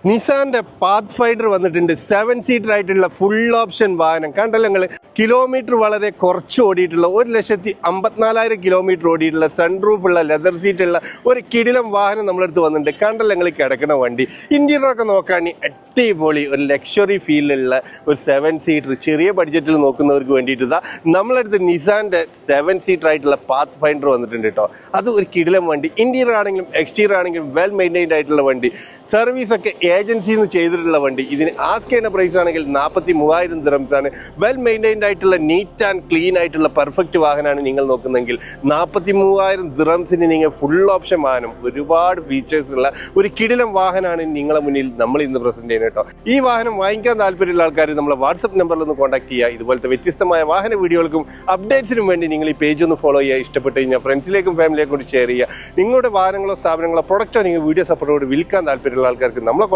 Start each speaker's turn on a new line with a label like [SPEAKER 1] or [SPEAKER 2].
[SPEAKER 1] നിസാന്റെ path finder വന്നിട്ടുണ്ട്. 7 seater ആയിട്ടുള്ള full option വാഹനം. കണ്ടല്ലോ നിങ്ങൾ, കിലോമീറ്റർ വളരെ കുറച്ച് ഓടിയിട്ടുള്ള 1,54,000 കിലോമീറ്റർ ഓടിയിട്ടുള്ള സൺറൂഫ് ഉള്ള ലെതർ സീറ്റ് ഉള്ള ഒരു കിടിലം വാഹനം നമ്മളടുത്ത് വന്നിട്ടുണ്ട്. കണ്ടല്ലോ നിങ്ങൾ കിടക്കുന്ന വണ്ടി. ഇന്റീരിയറൊക്കെ നോക്കാൻ അടിപൊളി ഒരു ലക്ഷറി ഫീലുള്ള ഒരു 7 സീറ്റർ ചെറിയ ബഡ്ജറ്റിൽ നോക്കുന്നവർക്ക് വേണ്ടിയിട്ട് ഇതാ നമ്മളടുത്ത് നിസാന്റെ 7 സീറ്റർ ആയിട്ടുള്ള പാത്ത് ഫൈൻഡർ വന്നിട്ടുണ്ട് കേട്ടോ. അത് ഒരു കിടിലം വണ്ടി. ഇന്റീരിയർ ആണെങ്കിലും എക്സ്റ്റീരിയർ ആണെങ്കിലും വെൽ മെയിൻറ്റൈൻഡ് ആയിട്ടുള്ള വണ്ടി. സർവീസ് ഒക്കെ ഏജൻസിയിൽ നിന്ന് ചെയ്തിട്ടുള്ള വണ്ടി. ഇതിന് ആസ്ക് ചെയ്യുന്ന പ്രൈസ് ആണെങ്കിൽ 43,000 ദിറംസ് ആണ്. വെൽ മെയിൻറ്റൈൻഡ് ആയിട്ടുള്ള നീറ്റ് ആൻഡ് ക്ലീൻ ആയിട്ടുള്ള പെർഫെക്റ്റ് വാഹനമാണ് നിങ്ങൾ നോക്കുന്നെങ്കിൽ 43,000 ദിറംസിന് നിങ്ങൾ ഫുൾ ഓപ്ഷൻ വാഹനം, ഒരുപാട് ഫീച്ചേഴ്സ് ഉള്ള ഒരു കിടിലം വാഹനമാണ് നിങ്ങളെ മുന്നിൽ നമ്മൾ ഇന്ന് പ്രസന്റ് ചെയ്യുന്നത് കേട്ടോ. ഈ വാഹനം വാങ്ങിക്കാൻ താല്പര്യമുള്ള ആൾക്കാർ നമ്മളെ വാട്സ്ആപ്പ് നമ്പറിൽ ഒന്ന് കോൺടാക്ട് ചെയ്യുക. ഇതുപോലത്തെ വ്യത്യസ്തമായ വാഹന വീഡിയോകൾക്കും അപ്ഡേറ്റ്സിനും വേണ്ടി നിങ്ങൾ ഈ പേജ് ഒന്ന് ഫോളോ ചെയ്യുക. ഇഷ്ടപ്പെട്ട് കഴിഞ്ഞാൽ ഫ്രണ്ട്സിലേക്കും ഫാമിലിയേക്കും കൂടി ഷെയർ ചെയ്യുക. നിങ്ങളുടെ വാഹനങ്ങളോ സ്ഥാപനങ്ങളോ പ്രൊഡക്റ്റോ നിങ്ങൾ വീഡിയോ സപ്പോർട്ടോട് വിൽക്കാൻ താല്പര്യമുള്ള ആൾക്കാർക്ക് നമ്മളെ